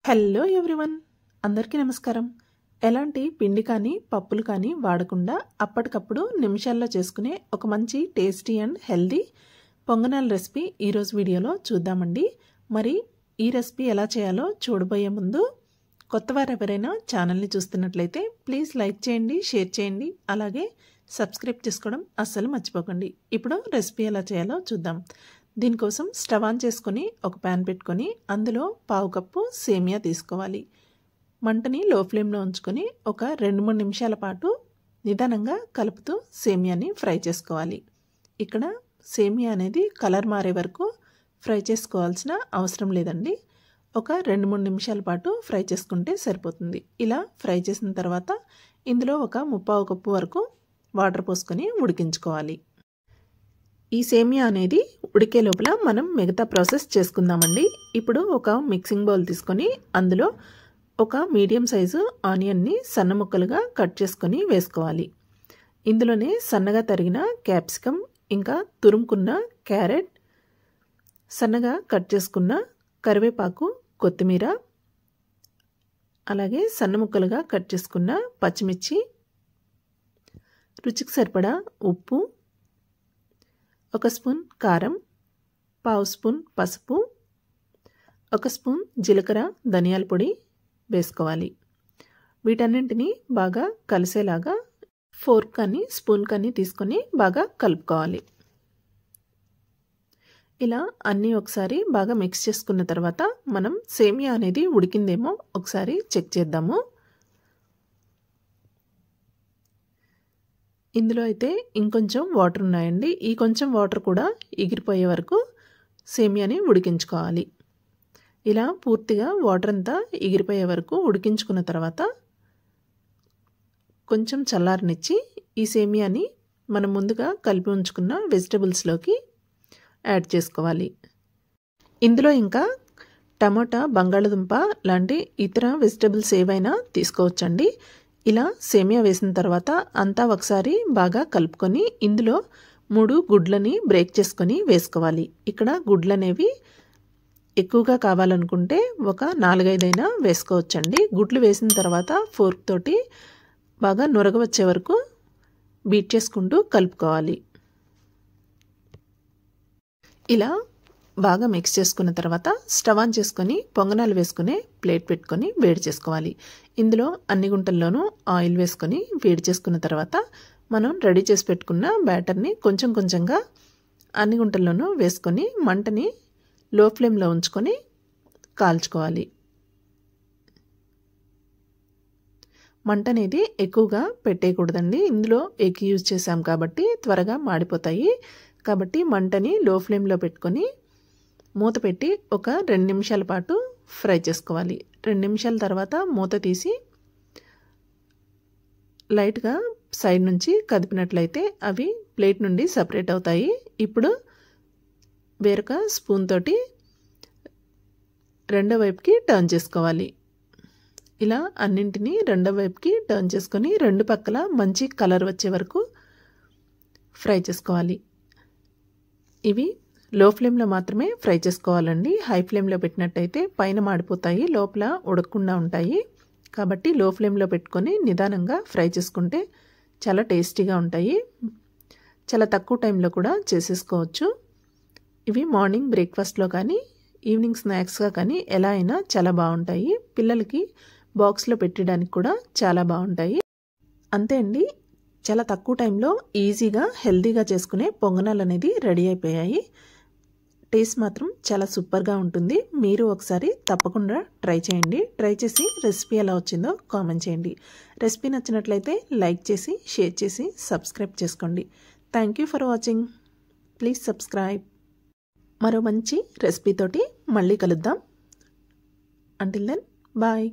Hello everyone, అందరికీ నమస్కారం. ఎలాంటి పిండి కానీ పప్పులు కానీ వాడకుండా అప్పటికప్పుడు నిమిషాల్లో చేసుకునే ఒక మంచి టేస్టీ అండ్ హెల్దీ పొంగనాల రెసిపీ ఈరోజు వీడియోలో చూద్దామండి. మరి ఈ రెసిపీ ఎలా చేయాలో చూడబోయే ముందు కొత్తవారు ఎవరైనా ఛానల్ని చూస్తున్నట్లయితే ప్లీజ్ లైక్ చేయండి, షేర్ చేయండి, అలాగే సబ్స్క్రైబ్ చేసుకోవడం అస్సలు మర్చిపోకండి. ఇప్పుడు రెసిపీ ఎలా చేయాలో చూద్దాం. దీనికోసం స్టవ్ ఆన్ చేసుకొని ఒక ప్యాన్ పెట్టుకొని అందులో పావు కప్పు సేమియా తీసుకోవాలి. మంటని లో ఫ్లేమ్లో ఉంచుకొని ఒక 2-3 నిమిషాల పాటు నిదానంగా కలుపుతూ సేమియాని ఫ్రై చేసుకోవాలి. ఇక్కడ సేమియా అనేది కలర్ మారే వరకు ఫ్రై చేసుకోవాల్సిన అవసరం లేదండి. ఒక 2-3 నిమిషాల పాటు ఫ్రై చేసుకుంటే సరిపోతుంది. ఇలా ఫ్రై చేసిన తర్వాత ఇందులో ఒక 1/4 కప్పు వరకు వాటర్ పోసుకొని ఉడికించుకోవాలి. ఈ సేమియా అనేది ఉడికే లోపల మనం మిగతా ప్రాసెస్ చేసుకుందామండి. ఇప్పుడు ఒక మిక్సింగ్ బౌల్ తీసుకొని అందులో ఒక మీడియం సైజు ఆనియన్ని సన్న ముక్కలుగా కట్ చేసుకొని వేసుకోవాలి. ఇందులోనే సన్నగా తరిగిన క్యాప్సికమ్, ఇంకా తురుముకున్న క్యారెట్, సన్నగా కట్ చేసుకున్న కరివేపాకు, కొత్తిమీర, అలాగే సన్న ముక్కలుగా కట్ చేసుకున్న పచ్చిమిర్చి, రుచికి సరిపడా ఉప్పు, 1 స్పూన్ కారం, పావు స్పూన్ పసుపు, 1 స్పూన్ జీలకర్ర ధనియాల పొడి వేసుకోవాలి. వీటన్నింటినీ బాగా కలిసేలాగా ఫోర్క్ కానీ స్పూన్ కానీ తీసుకొని బాగా కలుపుకోవాలి. ఇలా అన్నీ ఒకసారి బాగా మిక్స్ చేసుకున్న తర్వాత మనం సేమియా అనేది ఉడికిందేమో ఒకసారి చెక్ చేద్దాము. ఇందులో అయితే ఇంకొంచెం వాటర్ ఉన్నాయండి. ఈ కొంచెం వాటర్ కూడా ఎగిరిపోయే వరకు సేమియాని ఉడికించుకోవాలి. ఇలా పూర్తిగా వాటర్ అంతా ఎగిరిపోయే వరకు ఉడికించుకున్న తర్వాత కొంచెం చల్లారనిచ్చి ఈ సేమియాని మనం ముందుగా కలిపి ఉంచుకున్న వెజిటబుల్స్లోకి యాడ్ చేసుకోవాలి. ఇందులో ఇంకా టమాటా, బంగాళదుంప లాంటి ఇతర వెజిటబుల్స్ ఏవైనా తీసుకోవచ్చండి. ఇలా సేమియా వేసిన తర్వాత అంతా ఒకసారి బాగా కలుపుకొని ఇందులో 3 గుడ్లని బ్రేక్ చేసుకొని వేసుకోవాలి. ఇక్కడ గుడ్లు అనేవి ఎక్కువగా కావాలనుకుంటే ఒక 4-5 అయినా వేసుకోవచ్చండి. గుడ్లు వేసిన తర్వాత ఫోర్క్ తోటి బాగా నురగ వచ్చే వరకు బీట్ చేసుకుంటూ కలుపుకోవాలి. ఇలా బాగా మిక్స్ చేసుకున్న తర్వాత స్టవ్ ఆన్ చేసుకొని పొంగనాలు వేసుకునే ప్లేట్ పెట్టుకొని వేడి చేసుకోవాలి. ఇందులో అన్ని గుంటల్లోనూ ఆయిల్ వేసుకొని వేడి చేసుకున్న తర్వాత మనం రెడీ చేసి పెట్టుకున్న బ్యాటర్ని కొంచెం కొంచెంగా అన్ని గుంటల్లోనూ వేసుకొని మంటని లో ఫ్లేమ్లో ఉంచుకొని కాల్చుకోవాలి. మంట అనేది ఎక్కువగా పెట్టేయకూడదండి. ఇందులో ఎగ్ యూజ్ చేసాం కాబట్టి త్వరగా మాడిపోతాయి. కాబట్టి మంటని లో ఫ్లేమ్లో పెట్టుకొని మూత పెట్టి ఒక 2 నిమిషాల పాటు ఫ్రై చేసుకోవాలి. 2 నిమిషాల తర్వాత మూత తీసి లైట్గా సైడ్ నుంచి కదిపినట్లయితే అవి ప్లేట్ నుండి సపరేట్ అవుతాయి. ఇప్పుడు వేరొక స్పూన్ తోటి రెండో వైపుకి టర్న్ చేసుకోవాలి. ఇలా అన్నింటినీ రెండో వైపుకి టర్న్ చేసుకొని 2 పక్కల మంచి కలర్ వచ్చే వరకు ఫ్రై చేసుకోవాలి. ఇవి లో ఫ్లేమ్లో మాత్రమే ఫ్రై చేసుకోవాలండి. హై ఫ్లేమ్లో పెట్టినట్టయితే పైన మాడిపోతాయి, లోపల ఉడకకుండా ఉంటాయి. కాబట్టి లో ఫ్లేమ్లో పెట్టుకొని నిదానంగా ఫ్రై చేసుకుంటే చాలా టేస్టీగా ఉంటాయి. చాలా తక్కువ టైంలో కూడా చేసేసుకోవచ్చు. ఇవి మార్నింగ్ బ్రేక్ఫాస్ట్లో కానీ ఈవినింగ్ స్నాక్స్గా కానీ ఎలా అయినా చాలా బాగుంటాయి. పిల్లలకి బాక్స్లో పెట్టడానికి కూడా చాలా బాగుంటాయి. అంతే అండి, చాలా తక్కువ టైంలో ఈజీగా హెల్తీగా చేసుకునే పొంగనాలు అనేది రెడీ అయిపోయాయి. టేస్ట్ మాత్రం చాలా సూపర్గా ఉంటుంది. మీరు ఒకసారి తప్పకుండా ట్రై చేయండి. ట్రై చేసి రెసిపీ ఎలా వచ్చిందో కామెంట్ చేయండి. రెసిపీ నచ్చినట్లయితే లైక్ చేసి, షేర్ చేసి, సబ్స్క్రైబ్ చేసుకోండి. Thank you for watching. Please subscribe. మరో మంచి రెసిపీతోటి మళ్ళీ కలుద్దాం. Until then bye.